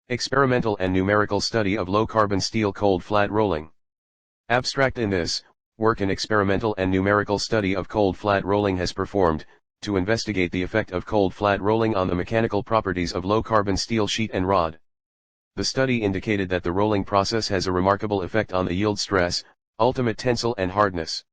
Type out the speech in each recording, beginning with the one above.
Experimental and numerical study of low-carbon steel cold flat rolling. Abstract. In this work, an experimental and numerical study of cold flat rolling has performed, to investigate the effect of cold flat rolling on the mechanical properties of low-carbon steel sheet and rod. The study indicated that the rolling process has a remarkable effect on the yield stress, ultimate tensile and hardness.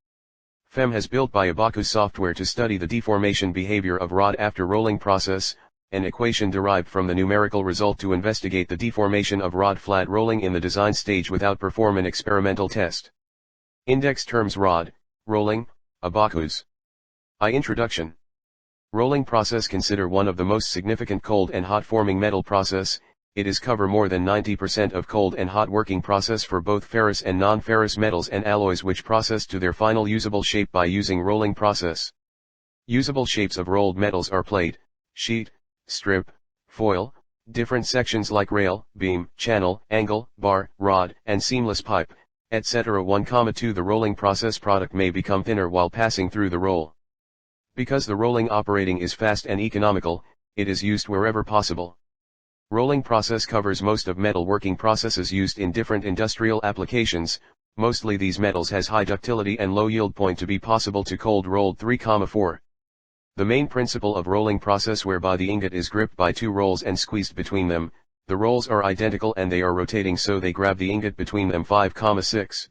FEM has built by ABAQUS software to study the deformation behavior of rod after rolling process, an equation derived from the numerical result to investigate the deformation of rod flat rolling in the design stage without perform an experimental test. Index terms: rod, rolling, ABAQUS. Introduction. Rolling process. Consider one of the most significant cold and hot forming metal process. It is cover more than 90% of cold and hot working process for both ferrous and non-ferrous metals and alloys, which process to their final usable shape by using rolling process. Usable shapes of rolled metals are plate, sheet, strip, foil, different sections like rail, beam, channel, angle, bar, rod, and seamless pipe, etc. 1,2 The rolling process product may become thinner while passing through the roll. Because the rolling operating is fast and economical, it is used wherever possible. Rolling process covers most of metal working processes used in different industrial applications. Mostly these metals has high ductility and low yield point to be possible to cold rolled. 3,4 The main principle of rolling process, whereby the ingot is gripped by two rolls and squeezed between them, the rolls are identical and they are rotating so they grab the ingot between them. 5,6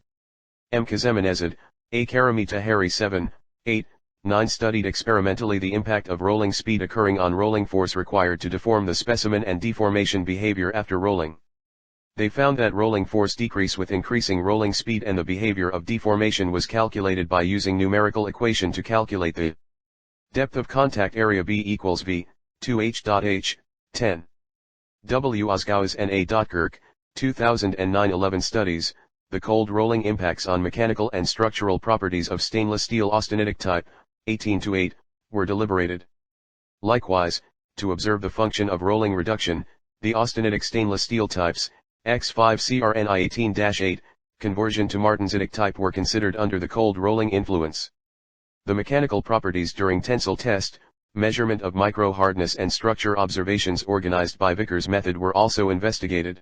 Emad, A. Kareem 7, 8, 9 Studied experimentally the impact of rolling speed occurring on rolling force required to deform the specimen and deformation behavior after rolling. They found that rolling force decrease with increasing rolling speed, and the behavior of deformation was calculated by using numerical equation to calculate the depth of contact area. B equals V, 2H.H, 10. W. Osgowes and A. Kirk, 2009. 11 Studies, the cold rolling impacts on mechanical and structural properties of stainless steel austenitic type, 18-8, were deliberated. Likewise, to observe the function of rolling reduction, the austenitic stainless steel types, X5CRNI 18-8, conversion to martensitic type were considered under the cold rolling influence. The mechanical properties during tensile test, measurement of micro-hardness and structure observations organized by Vickers method were also investigated.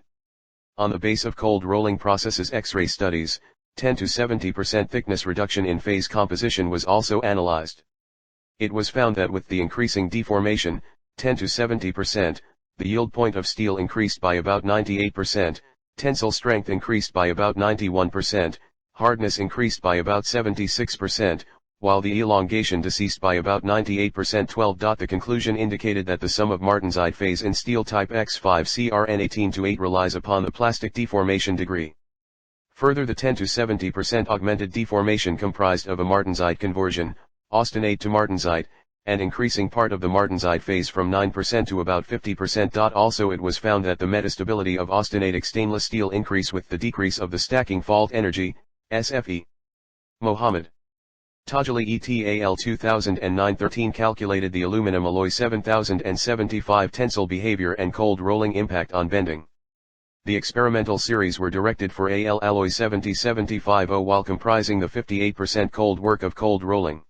On the base of cold rolling processes, X-ray studies, 10 to 70% thickness reduction in phase composition was also analyzed. It was found that with the increasing deformation, 10 to 70%, the yield point of steel increased by about 98%, tensile strength increased by about 91%, hardness increased by about 76%, while the elongation decreased by about 98%. 12. The conclusion indicated that the sum of martensite phase in steel type X5CRN 18-8 relies upon the plastic deformation degree. Further, the 10 to 70% augmented deformation comprised of a martensite conversion, austenate to martensite, and increasing part of the martensite phase from 9% to about 50%. Also, it was found that the metastability of austenitic stainless steel increase with the decrease of the stacking fault energy, SFE. Mohammed Tajali et al. 2009-13 calculated the aluminum alloy 7075 tensile behavior and cold rolling impact on bending. The experimental series were directed for AL alloy 70750 while comprising the 58% cold work of cold rolling.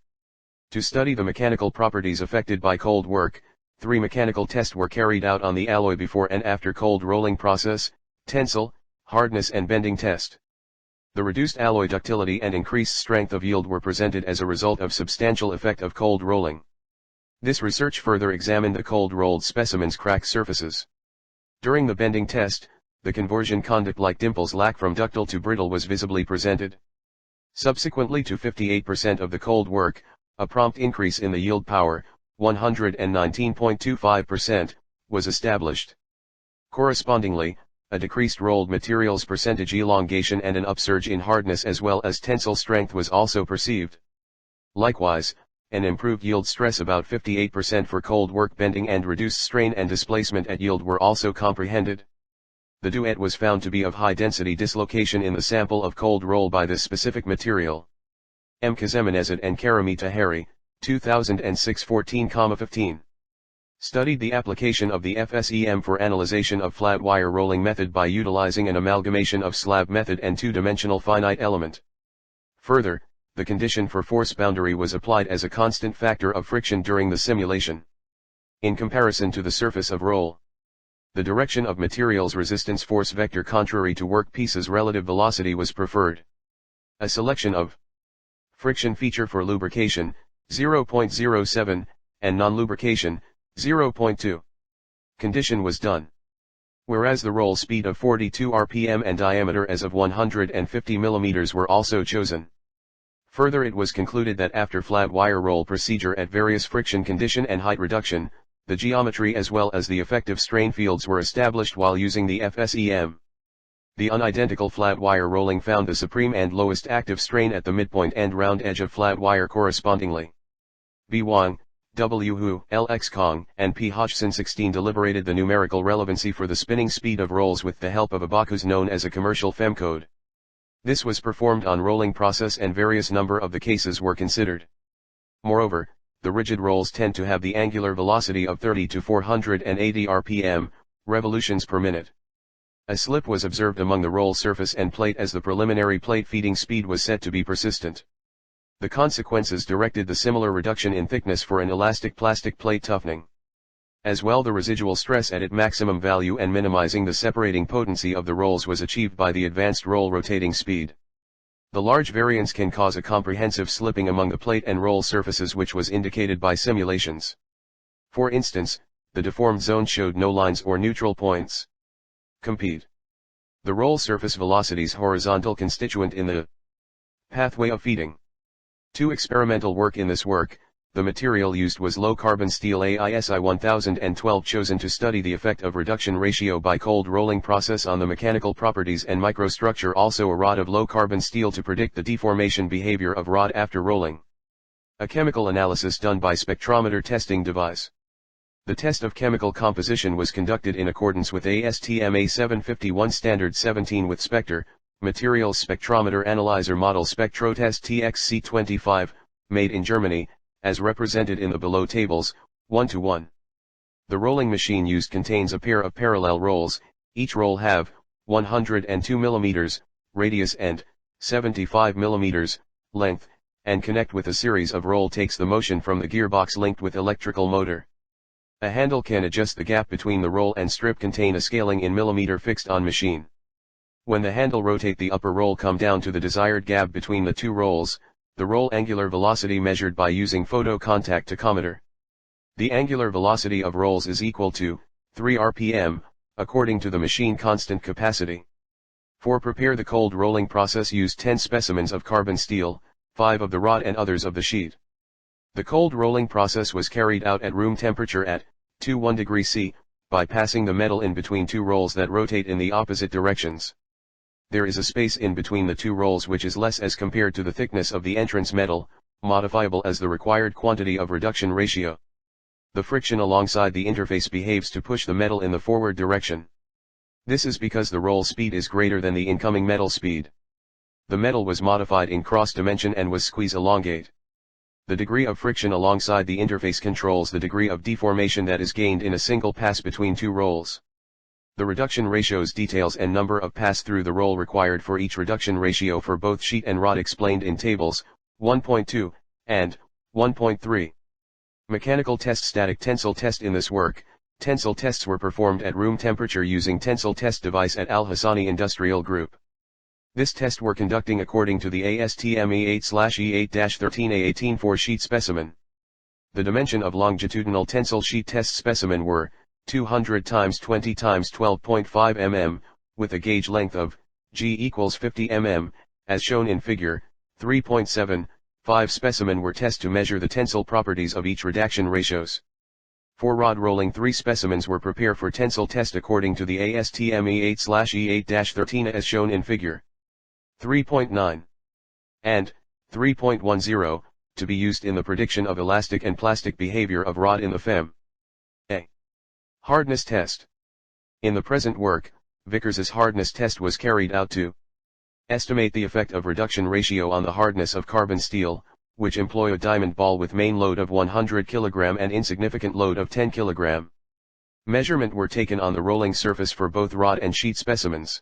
To study the mechanical properties affected by cold work, 3 mechanical tests were carried out on the alloy before and after cold rolling process: tensile, hardness and bending test. The reduced alloy ductility and increased strength of yield were presented as a result of substantial effect of cold rolling. This research further examined the cold rolled specimen's crack surfaces. During the bending test, the conversion conduct like dimples lack from ductile to brittle was visibly presented. Subsequently to 58% of the cold work, a prompt increase in the yield power, 119.25%, was established. Correspondingly, a decreased rolled materials percentage elongation and an upsurge in hardness as well as tensile strength was also perceived. Likewise, an improved yield stress about 58% for cold work bending and reduced strain and displacement at yield were also comprehended. The duet was found to be of high density dislocation in the sample of cold roll by this specific material. Emad and Kareem 2006 14,15. Studied the application of the FSEM for analyzation of flat wire rolling method by utilizing an amalgamation of slab method and two-dimensional finite element. Further, the condition for force boundary was applied as a constant factor of friction during the simulation. In comparison to the surface of roll, The direction of material's resistance force vector contrary to workpiece's relative velocity was preferred. A selection of friction feature for lubrication, 0.07, and non-lubrication, 0.2. condition was done. Whereas the roll speed of 42 rpm and diameter as of 150 mm were also chosen. Further, it was concluded that after flat wire roll procedure at various friction condition and height reduction, the geometry as well as the effective strain fields were established while using the FSEM. The unidentical flat wire rolling found the supreme and lowest active strain at the midpoint and round edge of flat wire correspondingly. B. Wang, W. Hu, L. X. Kong, and P. Hodgson 16 deliberated the numerical relevancy for the spinning speed of rolls with the help of ABAQUS known as a commercial FEM code. This was performed on rolling process and various number of the cases were considered. Moreover, the rigid rolls tend to have the angular velocity of 30 to 480 rpm, revolutions per minute. A slip was observed among the roll surface and plate as the preliminary plate feeding speed was said to be persistent. The consequences directed the similar reduction in thickness for an elastic plastic plate toughening. As well, the residual stress at its maximum value and minimizing the separating potency of the rolls was achieved by the advanced roll rotating speed. The large variance can cause a comprehensive slipping among the plate and roll surfaces, which was indicated by simulations. For instance, the deformed zone showed no lines or neutral points. Compete. The roll surface velocities horizontal constituent in the pathway of feeding. To experimental work. In this work, the material used was low-carbon steel AISI 1012 chosen to study the effect of reduction ratio by cold rolling process on the mechanical properties and microstructure, also a rod of low-carbon steel to predict the deformation behavior of rod after rolling. A chemical analysis done by spectrometer testing device. The test of chemical composition was conducted in accordance with ASTM A751 Standard 17 with Spectre, Materials Spectrometer Analyzer Model SpectroTest TXC25, made in Germany, as represented in the below tables, 1:1. The rolling machine used contains a pair of parallel rolls, each roll have 102 mm radius and 75 mm length, and connect with a series of roll takes the motion from the gearbox linked with electrical motor. A handle can adjust the gap between the roll and strip contain a scaling in millimeter fixed on machine. When the handle rotate, the upper roll come down to the desired gap between the two rolls, the roll angular velocity measured by using photo contact tachometer. The angular velocity of rolls is equal to 3 rpm, according to the machine constant capacity. For prepare the cold rolling process used 10 specimens of carbon steel, 5 of the rod and others of the sheet. The cold rolling process was carried out at room temperature at 21 degrees C, by passing the metal in between two rolls that rotate in the opposite directions. There is a space in between the two rolls which is less as compared to the thickness of the entrance metal, modifiable as the required quantity of reduction ratio. The friction alongside the interface behaves to push the metal in the forward direction. This is because the roll speed is greater than the incoming metal speed. The metal was modified in cross dimension and was squeeze elongate. The degree of friction alongside the interface controls the degree of deformation that is gained in a single pass between two rolls. The reduction ratios details and number of pass through the roll required for each reduction ratio for both sheet and rod explained in tables 1.2 and 1.3. Mechanical test. Static tensile test. In this work, tensile tests were performed at room temperature using tensile test device at Al Hassani Industrial Group. This test were conducting according to the ASTM E8/E8-13A18 for sheet specimen. The dimension of longitudinal tensile sheet test specimen were 200 x 20 x 12.5 mm, with a gauge length of G equals 50 mm, as shown in figure 3.7. 5 specimen were tested to measure the tensile properties of each reduction ratios. For rod rolling, 3 specimens were prepared for tensile test according to the ASTM E8/E8-13 as shown in figure 3.9 and 3.10, to be used in the prediction of elastic and plastic behavior of rod in the FEM. A. Hardness test. In the present work, Vickers's hardness test was carried out to estimate the effect of reduction ratio on the hardness of carbon steel, which employ a diamond ball with main load of 100 kg and insignificant load of 10 kg. Measurement were taken on the rolling surface for both rod and sheet specimens.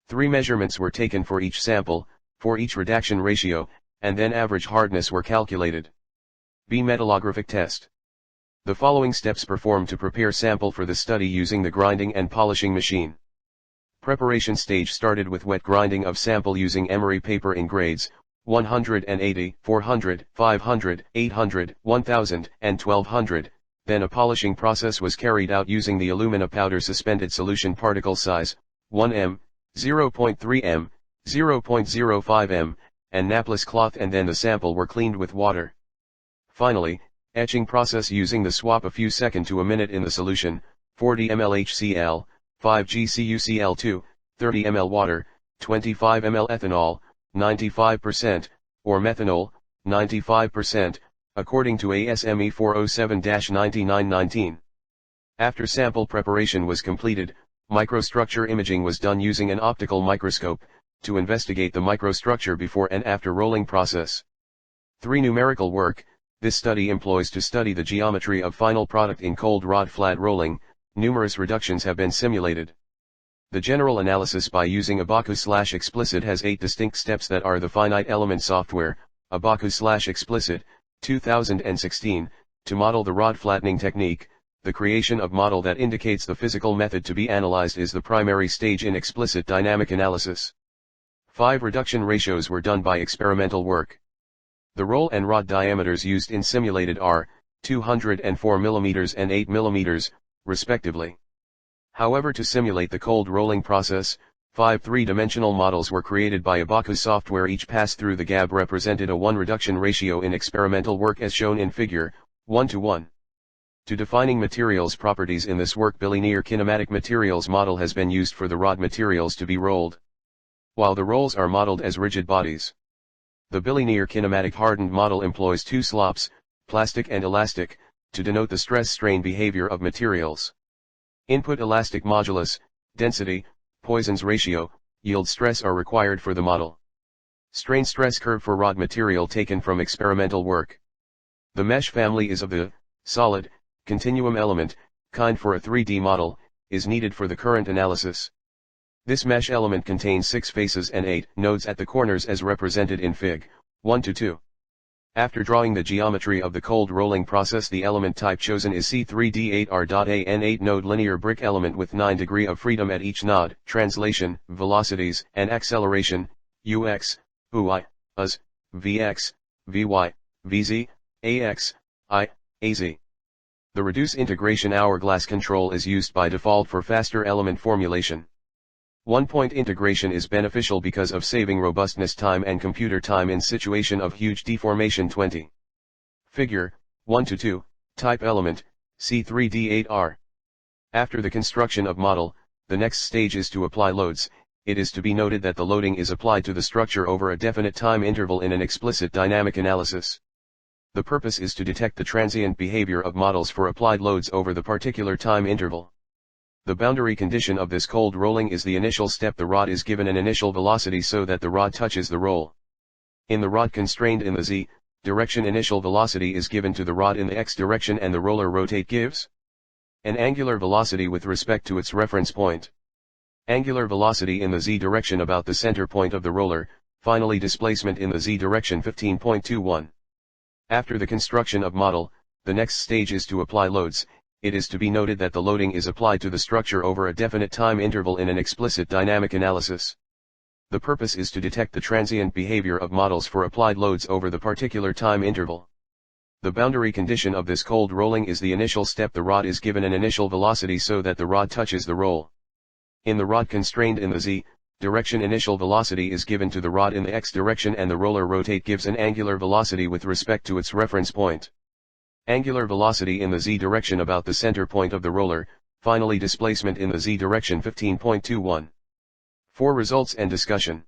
3 measurements were taken for each sample, for each reduction ratio, and then average hardness were calculated. B. Metallographic test. The following steps performed to prepare sample for the study using the grinding and polishing machine. Preparation stage started with wet grinding of sample using emery paper in grades 180, 400, 500, 800, 1000, and 1200. Then a polishing process was carried out using the alumina powder suspended solution particle size 1 m, 0.3 m, 0.05 m, and napless cloth, and then the sample were cleaned with water. Finally, etching process using the swap a few seconds to a minute in the solution, 40 ml HCl, 5 GCuCl2, 30 ml water, 25 ml ethanol, 95%, or methanol, 95%, according to ASME 407-9919. After sample preparation was completed, microstructure imaging was done using an optical microscope, to investigate the microstructure before and after rolling process. 3. Numerical work. This study employs to study the geometry of final product in cold rod flat rolling. Numerous reductions have been simulated. The general analysis by using ABAQUS/explicit has 8 distinct steps that are the finite element software, ABAQUS/explicit, 2016, to model the rod flattening technique. The creation of model that indicates the physical method to be analyzed is the primary stage in explicit dynamic analysis. 5 reduction ratios were done by experimental work. The roll and rod diameters used in simulated are 204 mm and 8 mm, respectively. However, to simulate the cold rolling process, 5 three-dimensional models were created by ABAQUS software. Each pass through the gap represented a 1 reduction ratio in experimental work as shown in figure 1:1. To defining materials properties in this work, bilinear kinematic materials model has been used for the rod materials to be rolled, while the rolls are modeled as rigid bodies. The bilinear kinematic hardened model employs 2 slopes, plastic and elastic, to denote the stress-strain behavior of materials. Input elastic modulus, density, Poisson's ratio, yield stress are required for the model. Strain stress curve for rod material taken from experimental work. The mesh family is of the solid continuum element kind for a 3D model, is needed for the current analysis. This mesh element contains 6 faces and 8 nodes at the corners as represented in Fig. 1-2. After drawing the geometry of the cold rolling process, the element type chosen is C3D8R.A, an 8-node linear brick element with 9 degrees of freedom at each node. Translation, velocities and acceleration, Ux, Uy, Uz, Vx, Vy, Vz, Ax, I, Az. The reduce integration hourglass control is used by default for faster element formulation. One-point integration is beneficial because of saving robustness time and computer time in situation of huge deformation. 20. Figure 1-2, type element, C3D8R. After the construction of model, the next stage is to apply loads. It is to be noted that the loading is applied to the structure over a definite time interval in an explicit dynamic analysis. The purpose is to detect the transient behavior of models for applied loads over the particular time interval. The boundary condition of this cold rolling is the initial step. The rod is given an initial velocity so that the rod touches the roll. In the rod constrained in the z direction, initial velocity is given to the rod in the x direction and the roller rotate gives an angular velocity with respect to its reference point. Angular velocity in the z direction about the center point of the roller, finally displacement in the z direction 15.21. After the construction of model, the next stage is to apply loads. It is to be noted that the loading is applied to the structure over a definite time interval in an explicit dynamic analysis. The purpose is to detect the transient behavior of models for applied loads over the particular time interval. The boundary condition of this cold rolling is the initial step. The rod is given an initial velocity so that the rod touches the roll. In the rod constrained in the z direction, initial velocity is given to the rod in the x direction and the roller rotate gives an angular velocity with respect to its reference point. Angular velocity in the z direction about the center point of the roller, finally displacement in the z direction 15.21. For results and discussion.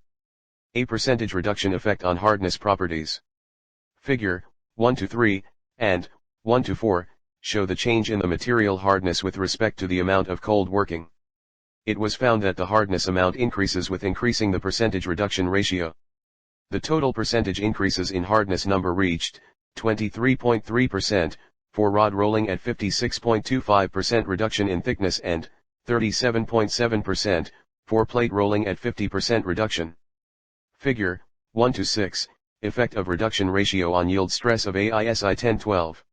A percentage reduction effect on hardness properties. Figure 1-3 and 1-4 show the change in the material hardness with respect to the amount of cold working. It was found that the hardness amount increases with increasing the percentage reduction ratio. The total percentage increases in hardness number reached 23.3% for rod rolling at 56.25% reduction in thickness and 37.7% for plate rolling at 50% reduction. Figure 1-6, effect of reduction ratio on yield stress of AISI 1012.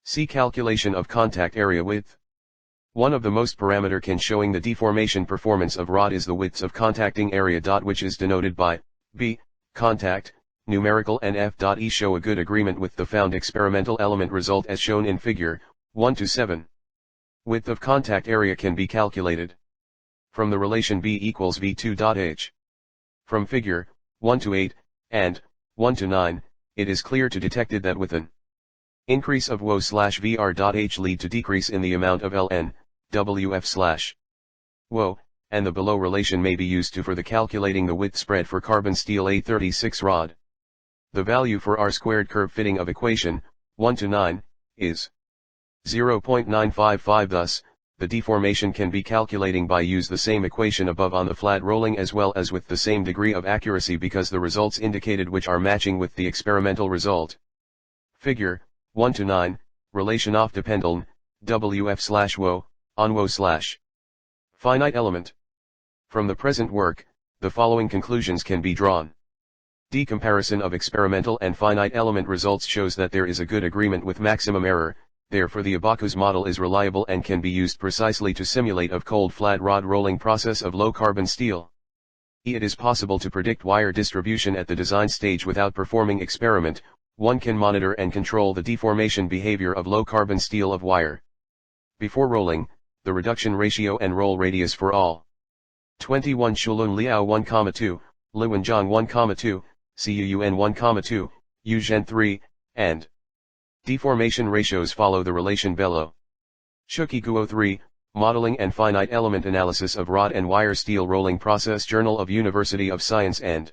See calculation of contact area width. One of the most parameter can showing the deformation performance of rod is the widths of contacting area. Which is denoted by B, contact, numerical, and F.E show a good agreement with the found experimental element result as shown in figure 1-7. Width of contact area can be calculated from the relation B equals V2.H. From figure 1-8 and 1-9, it is clear to detected that with an increase of WO/VR.H lead to decrease in the amount of Ln, WF/WO, and the below relation may be used for the calculating the width spread for carbon steel A36 rod. The value for R squared curve fitting of equation 1-9 is 0.955. Thus, the deformation can be calculating by use the same equation above on the flat rolling as well as with the same degree of accuracy because the results indicated which are matching with the experimental result. Figure 1-9, relation of dependent, WF/WO, on WO/finite element. From the present work, the following conclusions can be drawn. D. Comparison of experimental and finite element results shows that there is a good agreement with maximum error, therefore the ABAQUS model is reliable and can be used precisely to simulate of cold flat rod rolling process of low carbon steel. It is possible to predict wire distribution at the design stage without performing experiment. One can monitor and control the deformation behavior of low carbon steel of wire. Before rolling, the reduction ratio and roll radius for all 21 Shulun Liao 1,2, Liwenjiang 1,2, Cuun 1,2, Uzhen 3, and deformation ratios follow the relation below. Shuki Guo 3, Modeling and Finite Element Analysis of Rod and Wire Steel Rolling Process Journal of University of Science and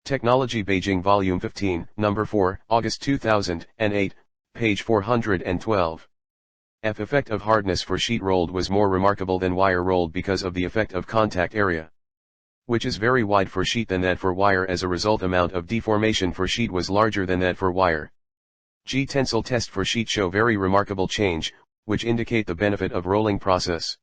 Technology Beijing Volume 15, Number 4, August 2008, page 412. F. Effect of hardness for sheet rolled was more remarkable than wire rolled because of the effect of contact area, which is very wide for sheet than that for wire. As a result, amount of deformation for sheet was larger than that for wire. Tensile test for sheet show very remarkable change, which indicate the benefit of rolling process.